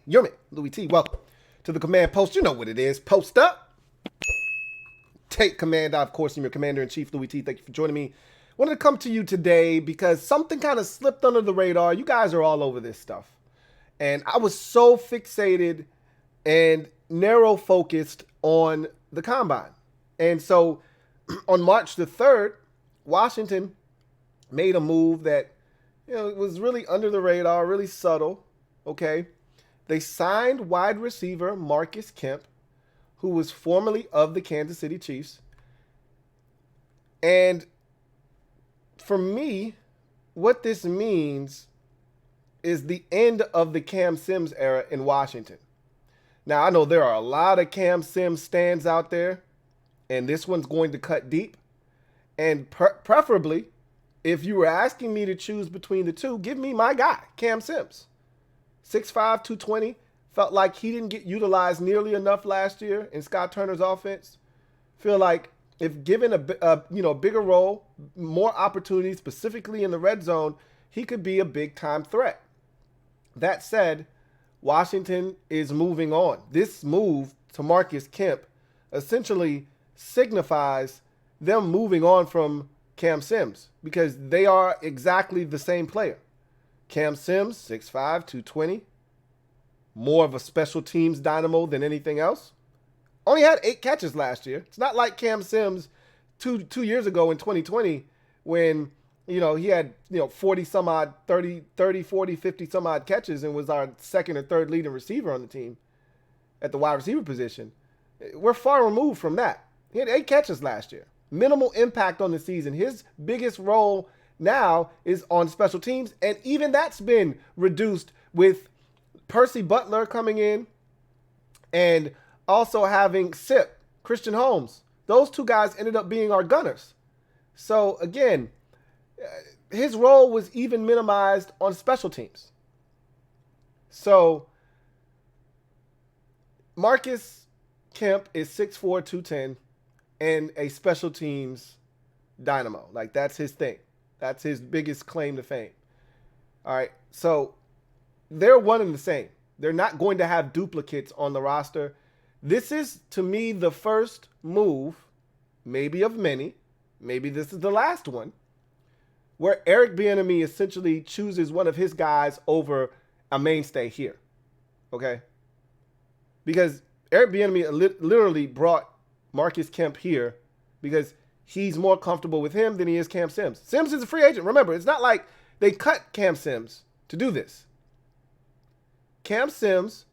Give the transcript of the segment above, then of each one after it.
You're me, Louie T. Welcome to the command post. You know what it is. Post up. Take command. Of course, I'm your commander-in-chief, Louie T. Thank you for joining me. Wanted to come to you today because something kind of slipped under the radar. You guys are all over this stuff. And I was so fixated and narrow-focused on the combine. And so on March the 3rd, Washington made a move that, was really under the radar, really subtle, okay? They signed wide receiver Marcus Kemp, who was formerly of the Kansas City Chiefs. And for me, what this means is the end of the Cam Sims era in Washington. Now, I know there are a lot of Cam Sims stands out there, and this one's going to cut deep. And preferably, if you were asking me to choose between the two, give me my guy, Cam Sims. 6'5", 220. Felt like he didn't get utilized nearly enough last year in Scott Turner's offense. Feel like if given a bigger role, more opportunities, specifically in the red zone, he could be a big-time threat. That said, Washington is moving on. This move to Marcus Kemp essentially signifies them moving on from Cam Sims because they are exactly the same player. Cam Sims, 6'5", 220, more of a special teams dynamo than anything else. Only had 8 catches last year. It's not like Cam Sims two years ago in 2020 when, he had, 40 some odd, 30, 40, 50 some odd catches and was our second or third leading receiver on the team at the wide receiver position. We're far removed from that. He had 8 catches last year. Minimal impact on the season. His biggest role now is on special teams, and even that's been reduced with Percy Butler coming in and also having Sip, Christian Holmes. Those two guys ended up being our gunners. So, again, his role was even minimized on special teams. So, Marcus Kemp is 6'4", 210, and a special teams dynamo. Like, that's his thing. That's his biggest claim to fame. All right, so they're one and the same. They're not going to have duplicates on the roster. This is, to me, the first move, maybe of many, maybe this is the last one, where Eric Bieniemy essentially chooses one of his guys over a mainstay here, okay? Because Eric Bieniemy literally brought Marcus Kemp here because he's more comfortable with him than he is Cam Sims. Sims is a free agent. Remember, it's not like they cut Cam Sims to do this. Cam Sims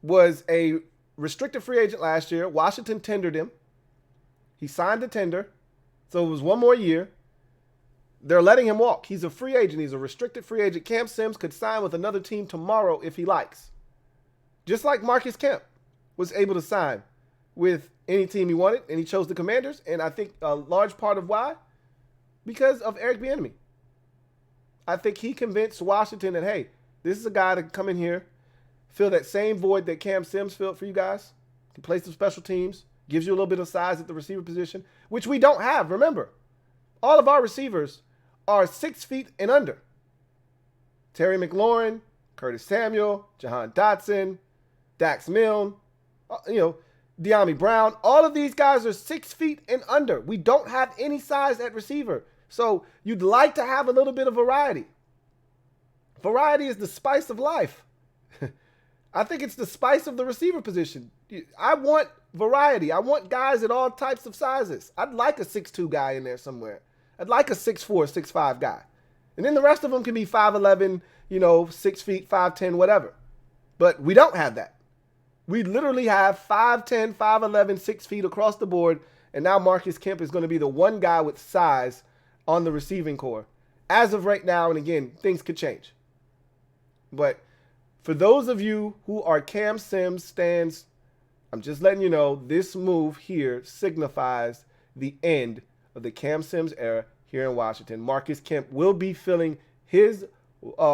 was a restricted free agent last year. Washington tendered him. He signed the tender, so it was one more year. They're letting him walk. He's a free agent. He's a restricted free agent. Cam Sims could sign with another team tomorrow if he likes. Just like Marcus Kemp was able to sign with any team he wanted, and he chose the Commanders, and I think a large part of why? Because of Eric Bieniemy. I think he convinced Washington that, hey, this is a guy to come in here, fill that same void that Cam Sims filled for you guys, can play some special teams, gives you a little bit of size at the receiver position, which we don't have. Remember, all of our receivers are 6 feet and under. Terry McLaurin, Curtis Samuel, Jahan Dotson, Dax Milne, Bieniemy Brown, all of these guys are 6 feet and under. We don't have any size at receiver. So you'd like to have a little bit of variety. Variety is the spice of life. I think it's the spice of the receiver position. I want variety. I want guys at all types of sizes. I'd like a 6'2" guy in there somewhere. I'd like a 6'4", 6'5" guy. And then the rest of them can be 5'11", 6 feet, 5'10", whatever. But we don't have that. We literally have 5'10", 5'11", 6 feet across the board, and now Marcus Kemp is going to be the one guy with size on the receiving core. As of right now, and again, things could change. But for those of you who are Cam Sims stands, I'm just letting you know, this move here signifies the end of the Cam Sims era here in Washington. Marcus Kemp will be filling his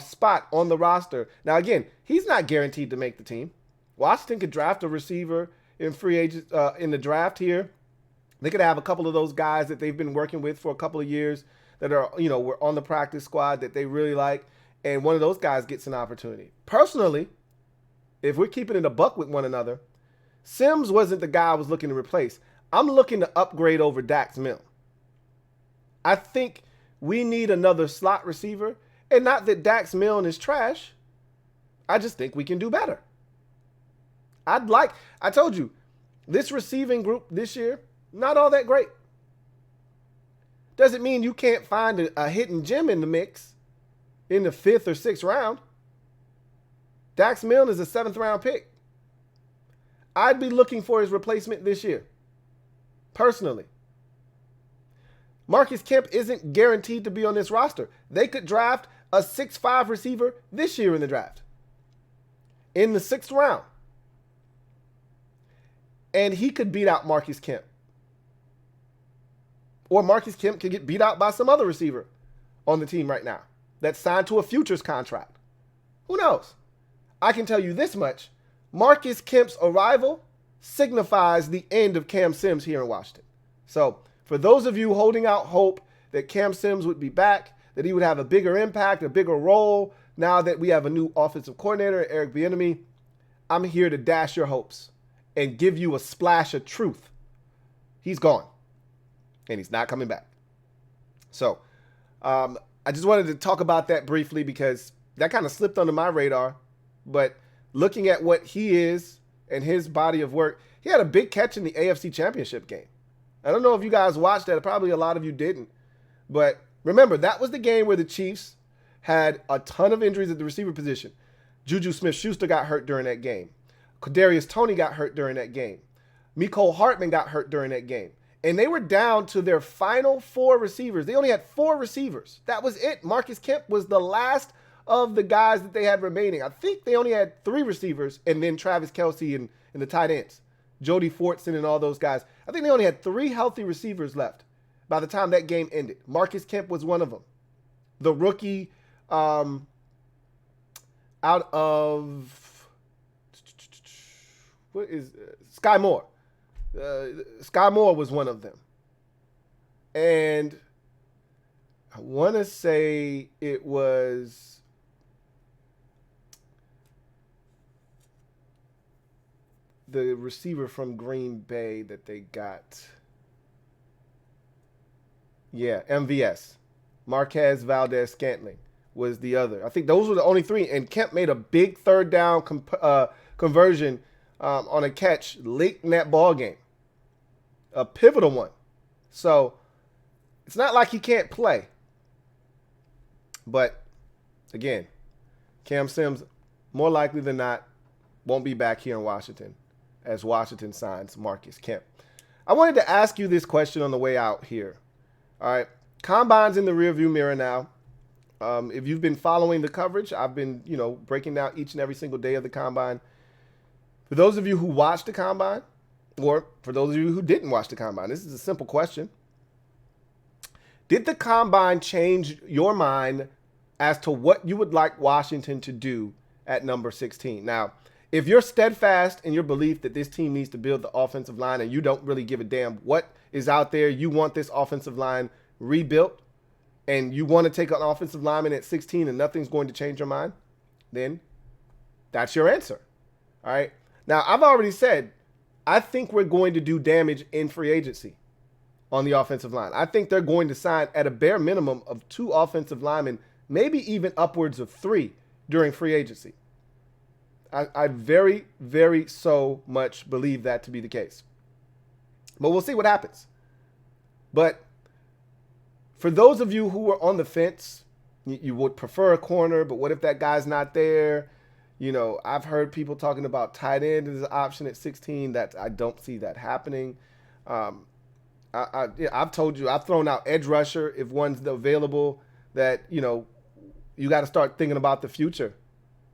spot on the roster. Now, again, he's not guaranteed to make the team. Washington could draft a receiver in free agents in the draft here. They could have a couple of those guys that they've been working with for a couple of years that are, were on the practice squad that they really like, and one of those guys gets an opportunity. Personally, if we're keeping it a buck with one another, Sims wasn't the guy I was looking to replace. I'm looking to upgrade over Dax Milne. I think we need another slot receiver. And not that Dax Milne is trash. I just think we can do better. I told you, this receiving group this year, not all that great. Doesn't mean you can't find a hidden gem in the mix in the 5th or 6th round. Dax Milne is a 7th round pick. I'd be looking for his replacement this year, personally. Marcus Kemp isn't guaranteed to be on this roster. They could draft a 6'5 receiver this year in the draft, in the 6th round. And he could beat out Marcus Kemp. Or Marcus Kemp could get beat out by some other receiver on the team right now that's signed to a futures contract. Who knows? I can tell you this much. Marcus Kemp's arrival signifies the end of Cam Sims here in Washington. So for those of you holding out hope that Cam Sims would be back, that he would have a bigger impact, a bigger role, now that we have a new offensive coordinator, Eric Bieniemy, I'm here to dash your hopes and give you a splash of truth. He's gone. And he's not coming back. So I just wanted to talk about that briefly because that kind of slipped under my radar. But looking at what he is and his body of work, he had a big catch in the AFC Championship game. I don't know if you guys watched that. Probably a lot of you didn't. But remember, that was the game where the Chiefs had a ton of injuries at the receiver position. Juju Smith-Schuster got hurt during that game. Kadarius Toney got hurt during that game. Mecole Hardman got hurt during that game. And they were down to their final 4 receivers. They only had 4 receivers. That was it. Marcus Kemp was the last of the guys that they had remaining. I think they only had 3 receivers and then Travis Kelce and the tight ends, Jody Fortson and all those guys. I think they only had 3 healthy receivers left by the time that game ended. Marcus Kemp was one of them. The rookie out of Sky Moore. Sky Moore was one of them. And I want to say it was the receiver from Green Bay that they got. Yeah, MVS. Marquez Valdez-Scantling was the other. I think those were the only 3. And Kemp made a big 3rd down conversion on a catch late in that ball game. A pivotal one. So it's not like he can't play. But again, Cam Sims, more likely than not, won't be back here in Washington as Washington signs Marcus Kemp. I wanted to ask you this question on the way out here. All right. Combine's in the rearview mirror now. If you've been following the coverage, I've been, breaking down each and every single day of the Combine. For those of you who watched the Combine, or for those of you who didn't watch the Combine, this is a simple question. Did the Combine change your mind as to what you would like Washington to do at number 16? Now, if you're steadfast in your belief that this team needs to build the offensive line and you don't really give a damn what is out there, you want this offensive line rebuilt, and you want to take an offensive lineman at 16 and nothing's going to change your mind, then that's your answer. All right. Now, I've already said, I think we're going to do damage in free agency on the offensive line. I think they're going to sign at a bare minimum of 2 offensive linemen, maybe even upwards of 3 during free agency. I very, very so much believe that to be the case. But we'll see what happens. But for those of you who are on the fence, you would prefer a corner, but what if that guy's not there? I've heard people talking about tight end as an option at 16. I don't see that happening. I've told you, I've thrown out edge rusher if one's available. That you got to start thinking about the future.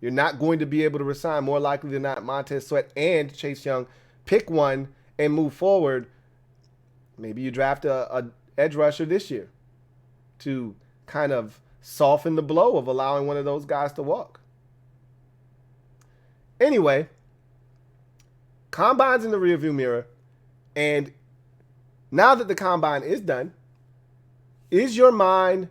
You're not going to be able to resign, more likely than not, Montez Sweat and Chase Young. Pick one and move forward. Maybe you draft a edge rusher this year to kind of soften the blow of allowing one of those guys to walk. Anyway, Combine's in the rearview mirror, and now that the Combine is done, is your mind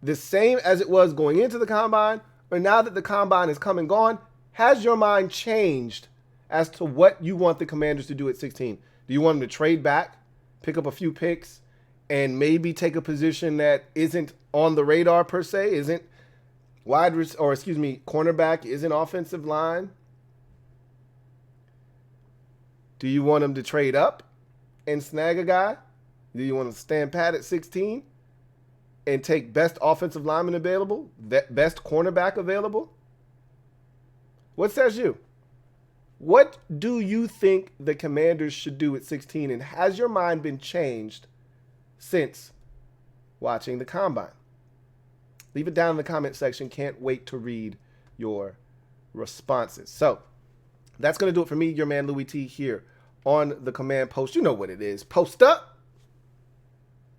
the same as it was going into the Combine, or now that the Combine is come and gone, has your mind changed as to what you want the Commanders to do at 16? Do you want them to trade back, pick up a few picks, and maybe take a position that isn't on the radar per se, isn't cornerback, isn't offensive line? Do you want them to trade up and snag a guy? Do you want to stand pat at 16 and take best offensive lineman available, best cornerback available? What says you? What do you think the Commanders should do at 16, and has your mind been changed since watching the Combine? Leave it down in the comment section. Can't wait to read your responses. So that's going to do it for me, your man Louie T, here on the Command Post. You know what it is. Post up.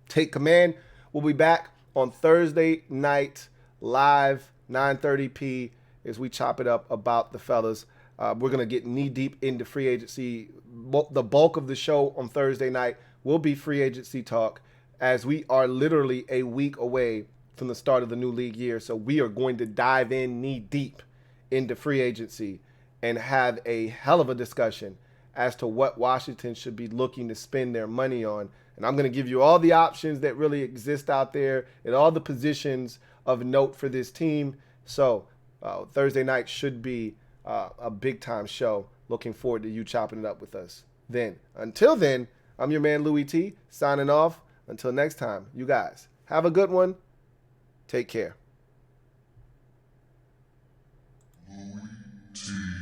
Take command. We'll be back on Thursday night live, 9:30 p. as we chop it up about the fellas. We're going to get knee deep into free agency. The bulk of the show on Thursday night will be free agency talk, as we are literally a week away from the start of the new league year. So we are going to dive in knee deep into free agency and have a hell of a discussion as to what Washington should be looking to spend their money on. And I'm going to give you all the options that really exist out there and all the positions of note for this team. So Thursday night should be a big-time show. Looking forward to you chopping it up with us then. Until then, I'm your man Louie T, signing off. Until next time, you guys, have a good one. Take care. LouieTeeNetwork.